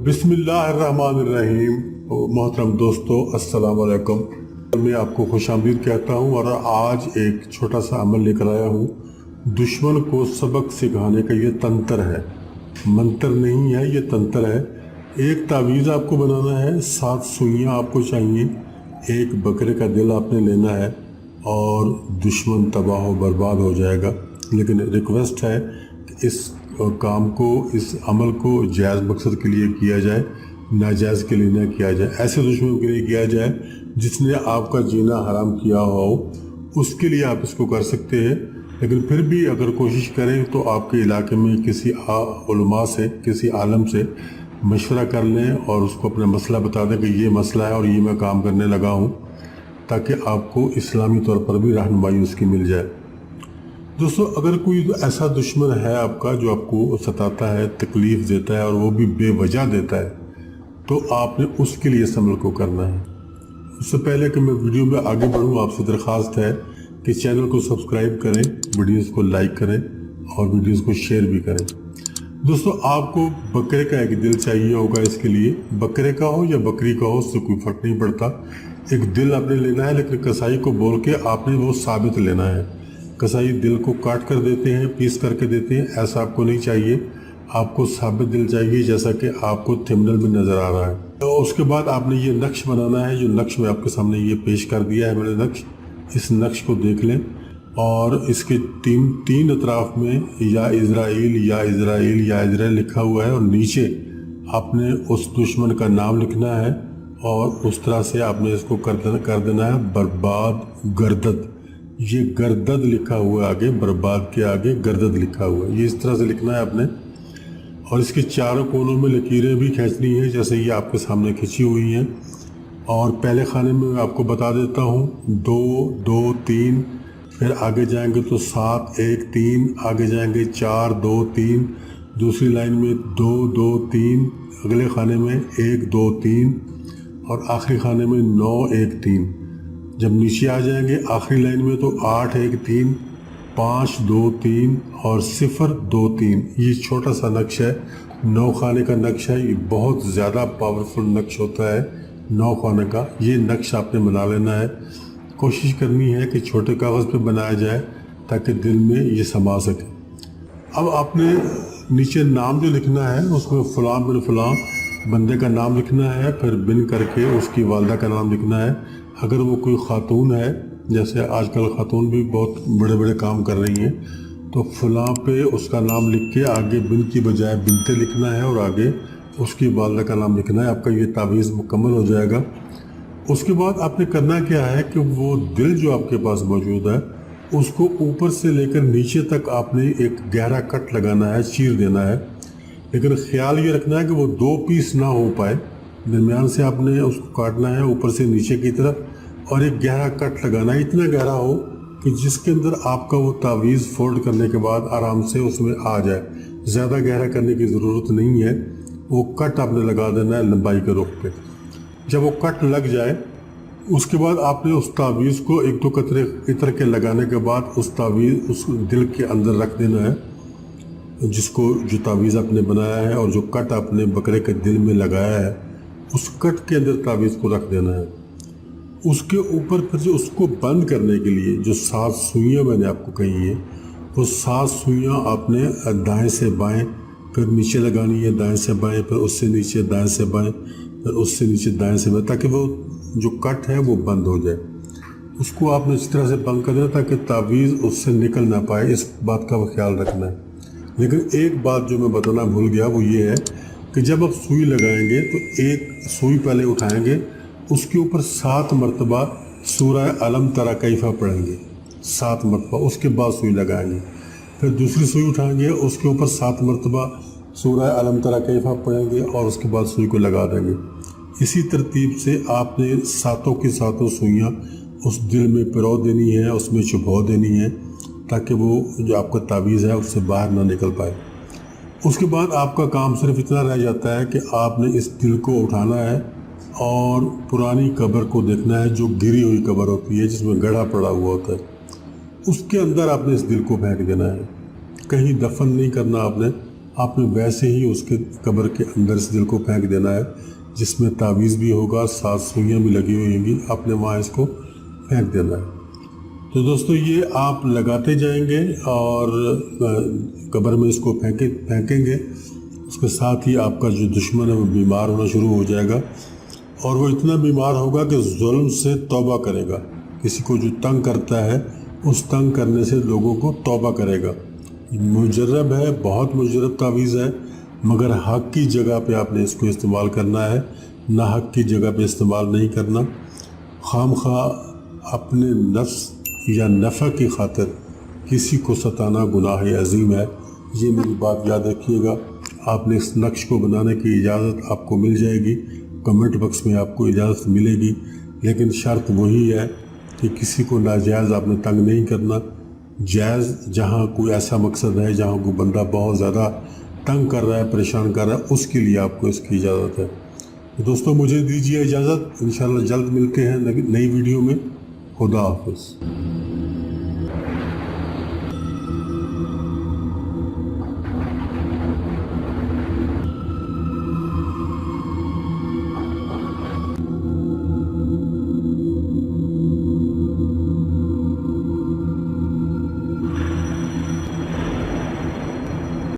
बिस्मिल्लाहिर्रहमानिर्रहीम। मोहतरम दोस्तों, अस्सलाम वालेकुम। मैं आपको खुश आमदीद कहता हूँ और आज एक छोटा सा अमल लेकर आया हूँ। दुश्मन को सबक सिखाने का ये तंत्र है, मंत्र नहीं है, ये तंत्र है। एक तावीज़ आपको बनाना है, 7 सुइयाँ आपको चाहिए, एक बकरे का दिल आपने लेना है और दुश्मन तबाह व बर्बाद हो जाएगा। लेकिन रिक्वेस्ट है कि इस काम को, इस अमल को जायज़ मकसद के लिए किया जाए, नाजायज़ के लिए न किया जाए। ऐसे दुश्मन के लिए किया जाए जिसने आपका जीना हराम किया हो, उसके लिए आप इसको कर सकते हैं। लेकिन फिर भी अगर कोशिश करें तो आपके इलाके में किसी उलमा से, किसी आलम से मशवरा कर लें और उसको अपना मसला बता दें कि ये मसला है और ये मैं काम करने लगा हूँ, ताकि आपको इस्लामी तौर पर भी रहनुमाई उसकी मिल जाए। दोस्तों, अगर कोई ऐसा दुश्मन है आपका जो आपको सताता है, तकलीफ़ देता है और वो भी बेवजह देता है, तो आपने उसके लिए इस अमल को करना है। उससे पहले कि मैं वीडियो में आगे बढ़ूँ, आपसे दरख्वास्त है कि चैनल को सब्सक्राइब करें, वीडियोस को लाइक करें और वीडियोस को शेयर भी करें। दोस्तों, आपको बकरे का एक दिल चाहिए होगा। इसके लिए बकरे का हो या बकरी का हो, उससे कोई फ़र्क नहीं पड़ता। एक दिल आपने लेना है, लेकिन कसाई को बोल के आपने वो साबित लेना है। कसाई दिल को काट कर देते हैं, पीस करके देते हैं, ऐसा आपको नहीं चाहिए। आपको साबित दिल चाहिए, जैसा कि आपको थंबनेल में नज़र आ रहा है। तो उसके बाद आपने ये नक्श बनाना है, जो नक्श में आपके सामने ये पेश कर दिया है मैंने नक्श। इस नक्श को देख लें और इसके तीन अतराफ़ में या इज़राइल या इज़राइल या इज़राइल लिखा हुआ है और नीचे आपने उस दुश्मन का नाम लिखना है और उस तरह से आपने इसको कर देना है बर्बाद गर्दद। ये गर्दद लिखा हुआ है आगे, बर्बाद के आगे गर्दद लिखा हुआ है, ये इस तरह से लिखना है आपने। और इसके चारों कोनों में लकीरें भी खींचनी है, जैसे ये आपके सामने खींची हुई हैं। और पहले खाने में मैं आपको बता देता हूँ, 2 2 3, फिर आगे जाएंगे तो 7 1 3, आगे जाएंगे 4 2 3, दूसरी लाइन में 2 2 3, अगले खाने में 1 2 3 और आखिरी खाने में 9 1 3। जब नीचे आ जाएंगे आखिरी लाइन में तो 8 1 3, 5 2 3 और 0 2 3। ये छोटा सा नक्श है, 9 खाने का नक्श है। ये बहुत ज़्यादा पावरफुल नक्श होता है 9 खाने का। ये नक्श आपने बना लेना है। कोशिश करनी है कि छोटे कागज़ पे बनाया जाए ताकि दिल में ये समा सके। अब आपने नीचे नाम जो लिखना है उसमें फ़लाँ बिन फ़लाँ बंदे का नाम लिखना है, फिर बिन करके उसकी वालदा का नाम लिखना है। अगर वो कोई ख़ातून है, जैसे आजकल ख़ातून भी बहुत बड़े बड़े काम कर रही हैं, तो फ़लाँ पे उसका नाम लिख के आगे बिन की बजाय बिनते लिखना है और आगे उसकी वालदा का नाम लिखना है। आपका ये तावीज़ मुकम्मल हो जाएगा। उसके बाद आपने करना क्या है कि वो दिल जो आपके पास मौजूद है उसको ऊपर से लेकर नीचे तक आपने एक गहरा कट लगाना है, चीर देना है। लेकिन ख्याल ये रखना है कि वो 2 पीस ना हो पाए, दरमियान से आपने उसको काटना है ऊपर से नीचे की तरफ और एक गहरा कट लगाना है। इतना गहरा हो कि जिसके अंदर आपका वो तावीज़ फोल्ड करने के बाद आराम से उसमें आ जाए। ज़्यादा गहरा करने की ज़रूरत नहीं है, वो कट आपने लगा देना है लंबाई के रुख पे। जब वो कट लग जाए उसके बाद आपने उस तावीज़ को 1-2 कतरे इतर के लगाने के बाद उस तावीज़ उस दिल के अंदर रख देना है, जो तावीज़ आपने बनाया है और जो कट आपने बकरे के दिल में लगाया है उस कट के अंदर तावीज़ को रख देना है। उसके ऊपर फिर जो उसको बंद करने के लिए जो 7 सुइयाँ मैंने आपको कही हैं, वो 7 सुइयाँ आपने दाएं से बाएं फिर नीचे लगानी है, दाएं से बाएं, फिर उससे नीचे दाएं से बाएं, फिर उससे नीचे दाएं से बाएं, ताकि वो जो कट है वो बंद हो जाए। उसको आपने इस तरह से बंद कर देना ताकि तावीज़ उससे निकल ना पाए, इस बात का ख्याल रखना है। लेकिन एक बात जो मैं बताना भूल गया वो ये है कि जब आप सुई लगाएंगे तो एक सुई पहले उठाएंगे, उसके ऊपर 7 मरतबा सूरह अलम तरा कैफा पढ़ेंगे, 7 मरतबा, उसके बाद सुई लगाएंगे। फिर दूसरी सुई उठाएंगे, उसके ऊपर 7 मरतबा सूरह अलम तरा कैफा पढ़ेंगे और उसके बाद सुई को लगा देंगे। इसी तरतीब से आपने सातों की सातों सुइयाँ उस दिल में पिरो देनी है, उसमें चुभो देनी है, ताकि वो जो आपका तावीज़ है उससे बाहर ना निकल पाए। उसके बाद आपका काम सिर्फ इतना रह जाता है कि आपने इस दिल को उठाना है और पुरानी कब्र को देखना है, जो गिरी हुई कब्र होती है जिसमें गड्ढा पड़ा हुआ होता है। اس کے اندر آپ نے اس دل کو پھینک دینا ہے، کہیں دفن نہیں کرنا آپ نے ویسے ہی اس کے قبر کے اندر اس دل کو پھینک دینا ہے، جس میں تعویذ بھی ہوگا، 7 سوئیاں بھی لگی ہوئی ہوں گی، آپ نے وہاں اس کو پھینک دینا ہے۔ تو دوستو یہ آپ لگاتے جائیں گے اور قبر میں اس کو پھینکیں گے، اس کے ساتھ ہی آپ کا جو دشمن ہے وہ بیمار ہونا شروع ہو جائے گا، اور وہ اتنا بیمار ہوگا کہ ظلم سے توبہ کرے گا، کسی کو جو تنگ کرتا ہے اس تنگ کرنے سے لوگوں کو توبہ کرے گا۔ مجرب ہے، بہت مجرب تعویذ ہے، مگر حق کی جگہ پہ آپ نے اس کو استعمال کرنا ہے، نہ حق کی جگہ پہ استعمال نہیں کرنا۔ خام خواہ اپنے نفس یا نفع کی خاطر کسی کو ستانا گناہ عظیم ہے، یہ میری بات یاد رکھیے گا۔ آپ نے اس نقش کو بنانے کی اجازت آپ کو مل جائے گی، کمنٹ باکس میں آپ کو اجازت ملے گی، لیکن شرط وہی ہے کہ کسی کو ناجائز آپ نے تنگ نہیں کرنا۔ جائز جہاں کوئی ایسا مقصد ہے، جہاں کوئی بندہ بہت زیادہ تنگ کر رہا ہے، پریشان کر رہا ہے، اس کے لیے آپ کو اس کی اجازت ہے۔ تو دوستو مجھے دیجیے اجازت، انشاءاللہ جلد ملتے ہیں نئی ویڈیو میں۔ خدا حافظ۔